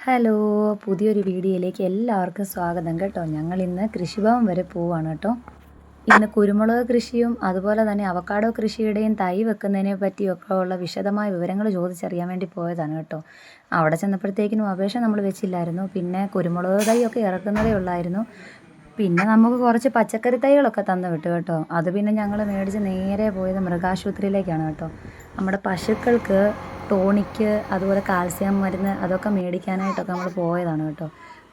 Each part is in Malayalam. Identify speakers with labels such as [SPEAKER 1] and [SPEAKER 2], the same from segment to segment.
[SPEAKER 1] ഹലോ, പുതിയൊരു വീഡിയോയിലേക്ക് എല്ലാവർക്കും സ്വാഗതം കേട്ടോ. ഞങ്ങളിന്ന് കൃഷിഭവൻ വരെ പോവാണ് കേട്ടോ. ഇന്ന് കുരുമുളക് കൃഷിയും അതുപോലെ തന്നെ അവക്കാഡോ കൃഷിയുടെയും തൈ വെക്കുന്നതിനെ പറ്റിയൊക്കെ ഉള്ള വിശദമായ വിവരങ്ങൾ ചോദിച്ചറിയാൻ വേണ്ടി പോയതാണ് കേട്ടോ. അവിടെ ചെന്നപ്പോഴത്തേക്കിനും അപേക്ഷ നമ്മൾ വെച്ചില്ലായിരുന്നു. പിന്നെ കുരുമുളക് തൈയൊക്കെ ഇറക്കുന്നതേ ഉള്ളായിരുന്നു. പിന്നെ നമുക്ക് കുറച്ച് പച്ചക്കറി തൈകളൊക്കെ തന്നു വിട്ടു കേട്ടോ. അത് പിന്നെ ഞങ്ങൾ മേടിച്ച് നേരെ പോയത് മൃഗാശുപത്രിയിലേക്കാണ് കേട്ടോ. നമ്മുടെ പശുക്കൾക്ക് ടോണിക്ക് അതുപോലെ കാൽസ്യം മരുന്ന് അതൊക്കെ മേടിക്കാനായിട്ടൊക്കെ നമ്മൾ പോയതാണ് കേട്ടോ.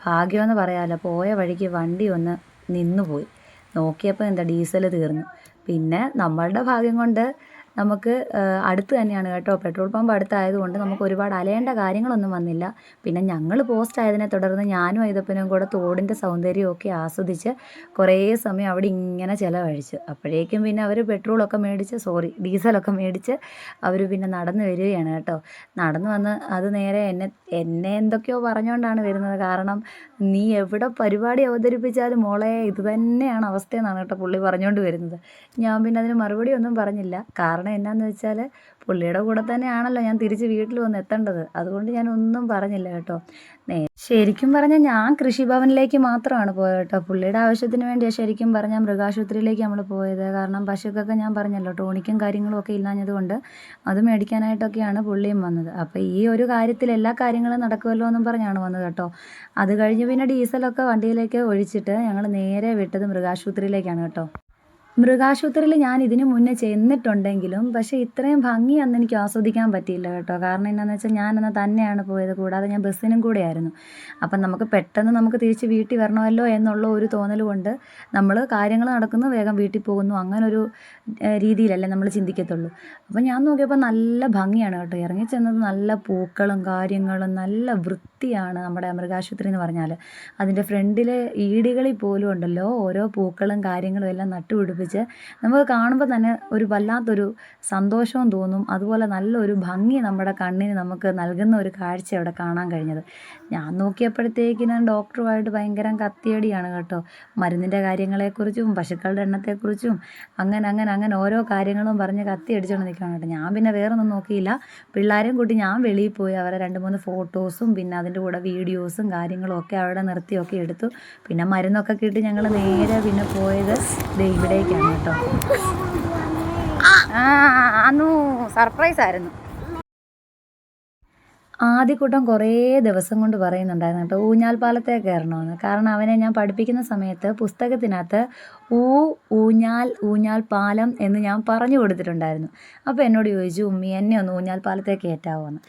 [SPEAKER 1] ഭാഗ്യമെന്ന് പറയാമല്ലോ, പോയ വഴിക്ക് വണ്ടി ഒന്ന് നിന്നുപോയി. നോക്കിയപ്പോൾ എന്താ ഡീസൽ തീർന്നു. പിന്നെ നമ്മളുടെ ഭാഗ്യം കൊണ്ട് നമുക്ക് അടുത്ത് തന്നെയാണ് കേട്ടോ. പെട്രോൾ പമ്പ് അടുത്തായതുകൊണ്ട് നമുക്ക് ഒരുപാട് അലയേണ്ട കാര്യങ്ങളൊന്നും വന്നില്ല. പിന്നെ ഞങ്ങൾ പോസ്റ്റ് ആയതിനെ തുടർന്ന് ഞാനും അയ്യപ്പനും കൂടെ തോടിൻ്റെ സൗന്ദര്യമൊക്കെ ആസ്വദിച്ച് കുറേ സമയം അവിടെ ഇങ്ങനെ ചിലവഴിച്ചു. അപ്പോഴേക്കും പിന്നെ അവർ ഡീസലൊക്കെ മേടിച്ച് അവർ പിന്നെ നടന്നു വരികയാണ് കേട്ടോ. നടന്നു വന്ന് അത് നേരെ എന്നെ എന്തൊക്കെയോ പറഞ്ഞുകൊണ്ടാണ് വരുന്നത്. കാരണം നീ എവിടെ പരിപാടി അവതരിപ്പിച്ചാലും മോളെ ഇത് തന്നെയാണ് അവസ്ഥയെന്നാണ് കേട്ടോ പുള്ളി പറഞ്ഞുകൊണ്ട് വരുന്നത്. ഞാൻ പിന്നെ അതിന് മറുപടി ഒന്നും പറഞ്ഞില്ല. കാരണം എന്നാന്ന് വെച്ചാൽ പുള്ളിയുടെ കൂടെ തന്നെയാണല്ലോ ഞാൻ തിരിച്ച് വീട്ടിൽ വന്ന് എത്തേണ്ടത്. അതുകൊണ്ട് ഞാൻ ഒന്നും പറഞ്ഞില്ല കേട്ടോ. ശരിക്കും പറഞ്ഞാൽ ഞാൻ കൃഷിഭവനിലേക്ക് മാത്രമാണ് പോയത് കേട്ടോ. പുള്ളിയുടെ ആവശ്യത്തിന് വേണ്ടിയാണ് ശരിക്കും പറഞ്ഞാൽ മൃഗാശുപത്രിയിലേക്ക് നമ്മൾ പോയത്. കാരണം പശുക്കൊക്കെ ഞാൻ പറഞ്ഞല്ലോ ടോണിക്കും കാര്യങ്ങളും ഒക്കെ ഇല്ലാഞ്ഞതുകൊണ്ട് അത് മേടിക്കാനായിട്ടൊക്കെയാണ് പുള്ളിയും വന്നത്. അപ്പോൾ ഈ ഒരു കാര്യത്തിൽ എല്ലാ കാര്യങ്ങളും നടക്കുമല്ലോ എന്നും പറഞ്ഞാണ് വന്നത് കേട്ടോ. അത് കഴിഞ്ഞ് പിന്നെ ഡീസലൊക്കെ വണ്ടിയിലേക്ക് ഒഴിച്ചിട്ട് ഞങ്ങൾ നേരെ വിട്ടത് മൃഗാശുപത്രിയിലേക്കാണ് കേട്ടോ. മൃഗാശുപത്രിയിൽ ഞാൻ ഇതിനു മുന്നേ ചെന്നിട്ടുണ്ടെങ്കിലും പക്ഷേ ഇത്രയും ഭംഗി അന്ന് എനിക്ക് ആസ്വദിക്കാൻ പറ്റിയില്ല കേട്ടോ. കാരണം എന്താണെന്ന് വെച്ചാൽ ഞാനന്ന് തന്നെയാണ് പോയത്, കൂടാതെ ഞാൻ ബസ്സിനും കൂടെ ആയിരുന്നു. അപ്പം നമുക്ക് പെട്ടെന്ന് നമുക്ക് തിരിച്ച് വീട്ടിൽ വരണമല്ലോ എന്നുള്ള ഒരു തോന്നൽ കൊണ്ട് നമ്മൾ കാര്യങ്ങൾ നടക്കുന്നു, വേഗം വീട്ടിൽ പോകുന്നു, അങ്ങനൊരു രീതിയിലല്ലേ നമ്മൾ ചിന്തിക്കത്തുള്ളൂ. അപ്പം ഞാൻ നോക്കിയപ്പോൾ നല്ല ഭംഗിയാണ് കേട്ടോ. ഇറങ്ങിച്ചെന്നത് നല്ല പൂക്കളും കാര്യങ്ങളും നല്ല വൃത്തിയാണ് നമ്മുടെ മൃഗാശുപത്രി എന്ന് പറഞ്ഞാൽ. അതിൻ്റെ ഫ്രണ്ടിലെ ഈടികളിൽ പോലും ഉണ്ടല്ലോ ഓരോ പൂക്കളും കാര്യങ്ങളും എല്ലാം നട്ടുപിടിപ്പിച്ച് നമുക്ക് കാണുമ്പോൾ തന്നെ ഒരു വല്ലാത്തൊരു സന്തോഷവും തോന്നും. അതുപോലെ നല്ലൊരു ഭംഗി നമ്മുടെ കണ്ണിന് നമുക്ക് നൽകുന്ന ഒരു കാഴ്ച അവിടെ കാണാൻ കഴിഞ്ഞത്. ഞാൻ നോക്കിയപ്പോഴത്തേക്കിനും ഡോക്ടറുമായിട്ട് ഭയങ്കര കത്തിയടിയാണ് കേട്ടോ. മരുന്നിൻ്റെ കാര്യങ്ങളെക്കുറിച്ചും പശുക്കളുടെ എണ്ണത്തെക്കുറിച്ചും അങ്ങനെ ഓരോ കാര്യങ്ങളും പറഞ്ഞ് കത്തി അടിച്ചുകൊണ്ട് നിൽക്കുകയാണ് കേട്ടോ. ഞാൻ പിന്നെ വേറൊന്നും നോക്കിയില്ല. പിള്ളേരെയും കൂട്ടി ഞാൻ വെളിയിൽ പോയി അവരെ 2-3 ഫോട്ടോസും പിന്നെ അതിൻ്റെ കൂടെ വീഡിയോസും കാര്യങ്ങളും ഒക്കെ അവിടെ നിർത്തിയൊക്കെ എടുത്തു. പിന്നെ മരുന്നൊക്കെ കിട്ടി ഞങ്ങൾ നേരെ പിന്നെ പോയത് ഇവിടേക്കാണ് കേട്ടോ. അന്നു സർപ്രൈസ് ആയിരുന്നു. ആദ്യക്കൂട്ടം കുറേ ദിവസം കൊണ്ട് പറയുന്നുണ്ടായിരുന്നു കേട്ടോ ഊഞ്ഞാൽപ്പാലത്തെ കയറണമെന്ന്. കാരണം അവനെ ഞാൻ പഠിപ്പിക്കുന്ന സമയത്ത് പുസ്തകത്തിനകത്ത് ഊഞ്ഞാൽ പാലം എന്ന് ഞാൻ പറഞ്ഞു കൊടുത്തിട്ടുണ്ടായിരുന്നു. അപ്പോൾ എന്നോട് ചോദിച്ചു, ഉമ്മി എന്നെ ഒന്ന് ഊഞ്ഞാൽപ്പാലത്തെ കയറ്റാവോ എന്ന്.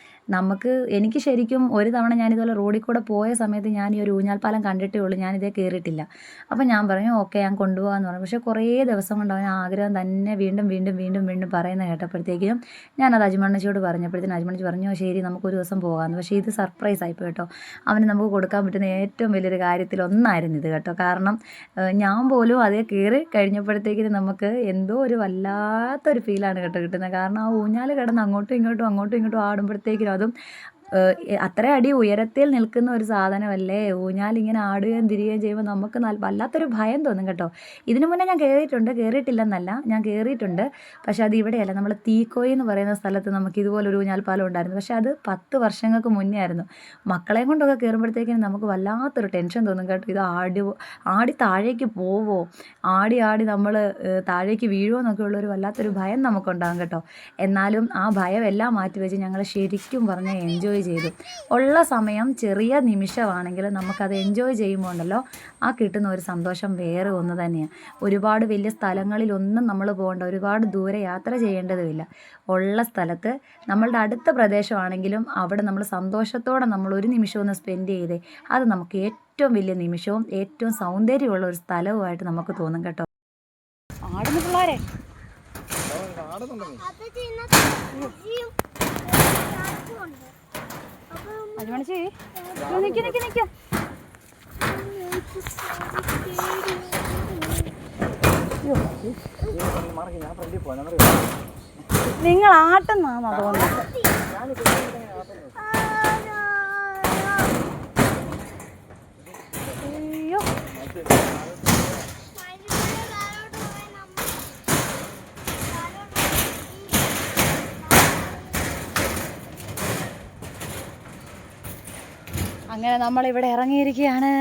[SPEAKER 1] എനിക്ക് ശരിക്കും ഒരു തവണ ഞാനിതുപോലെ റോഡിൽ കൂടെ പോയ സമയത്ത് ഞാൻ ഈ ഒരു ഊഞ്ഞാൽപ്പാലം കണ്ടിട്ടേ ഉള്ളൂ, ഞാനിതേ കയറിയിട്ടില്ല. അപ്പോൾ ഞാൻ പറഞ്ഞു ഓക്കെ ഞാൻ കൊണ്ടുപോകാമെന്ന് പറഞ്ഞു. പക്ഷേ കുറേ ദിവസം കൊണ്ട് അവൻ ആഗ്രഹം തന്നെ വീണ്ടും പറയുന്നത് കേട്ടപ്പോഴത്തേക്കും ഞാനത് അജ്മണ്ണച്ചിയോട് പറഞ്ഞപ്പോഴത്തേനും അജ്മണ്ണച്ചി പറഞ്ഞു ശരി നമുക്കൊരു ദിവസം പോകാമെന്ന്. പക്ഷേ ഇത് സർപ്രൈസ് ആയിപ്പോയി കേട്ടോ. അവന് നമുക്ക് കൊടുക്കാൻ പറ്റുന്ന ഏറ്റവും വലിയൊരു കാര്യത്തിലൊന്നായിരുന്നു ഇത് കേട്ടോ. കാരണം ഞാൻ പോലും അതേ കയറി കഴിഞ്ഞപ്പോഴത്തേക്കിനും നമുക്ക് എന്തോ ഒരു വല്ലാത്തൊരു ഫീലാണ് കേട്ടോ കിട്ടുന്നത്. കാരണം ആ ഊഞ്ഞാൽ കിടന്ന് അങ്ങോട്ടും ഇങ്ങോട്ടും ആടുമ്പോഴത്തേക്കിനും അതും അത്ര അടി ഉയരത്തിൽ നിൽക്കുന്ന ഒരു സാധനമല്ലേ. ഊഞ്ഞാലിങ്ങനെ ആടുകയും തിരിയുകയും ചെയ്യുമ്പോൾ നമുക്ക് വല്ലാത്തൊരു ഭയം തോന്നും കേട്ടോ. ഇതിനു മുന്നേ ഞാൻ കയറിയിട്ടില്ലെന്നല്ല, ഞാൻ കയറിയിട്ടുണ്ട്. പക്ഷേ അത് ഇവിടെയല്ല, നമ്മൾ തീക്കോയി എന്ന് പറയുന്ന സ്ഥലത്ത് നമുക്ക് ഇതുപോലൊരു ഊഞ്ഞാൽപ്പാലം ഉണ്ടായിരുന്നു. പക്ഷേ അത് 10 വർഷങ്ങൾക്ക് മുന്നേ ആയിരുന്നു. മക്കളെയും കൊണ്ടൊക്കെ കയറുമ്പോഴത്തേക്കിനും നമുക്ക് വല്ലാത്തൊരു ടെൻഷൻ തോന്നും കേട്ടോ. ഇത് ആടി താഴേക്ക് പോവോ, ആടി നമ്മൾ താഴേക്ക് വീഴുമോ എന്നൊക്കെ ഉള്ളൊരു വല്ലാത്തൊരു ഭയം നമുക്കുണ്ടാകും കേട്ടോ. എന്നാലും ആ ഭയം എല്ലാം മാറ്റിവെച്ച് ഞങ്ങൾ ശരിക്കും പറഞ്ഞാൽ എൻജോയ് ചെയ്തു. ഉള്ള സമയം ചെറിയ നിമിഷമാണെങ്കിലും നമുക്കത് എൻജോയ് ചെയ്യുമ്പോൾ ഉണ്ടല്ലോ ആ കിട്ടുന്ന ഒരു സന്തോഷം വേറെ ഒന്ന് തന്നെയാണ്. ഒരുപാട് വലിയ സ്ഥലങ്ങളിലൊന്നും നമ്മൾ പോകേണ്ട, ഒരുപാട് ദൂരെ യാത്ര ചെയ്യേണ്ടതുമില്ല. ഉള്ള സ്ഥലത്ത് നമ്മളുടെ അടുത്ത പ്രദേശമാണെങ്കിലും അവിടെ നമ്മൾ സന്തോഷത്തോടെ നമ്മൾ ഒരു നിമിഷം ഒന്ന് സ്പെൻഡ് ചെയ്തേ അത് നമുക്ക് ഏറ്റവും വലിയ നിമിഷവും ഏറ്റവും സൗന്ദര്യമുള്ള ഒരു സ്ഥലവുമായിട്ട് നമുക്ക് തോന്നും കേട്ടോ. ആടുന്ന പിള്ളേരെ അജ്മണിച്ചി നിൽക്ക നിങ്ങൾ ആട്ടുന്നാണോ തോന്നുന്നത്? അയ്യോ അങ്ങനെ നമ്മളിവിടെ ഇറങ്ങിയിരിക്കുകയാണ്.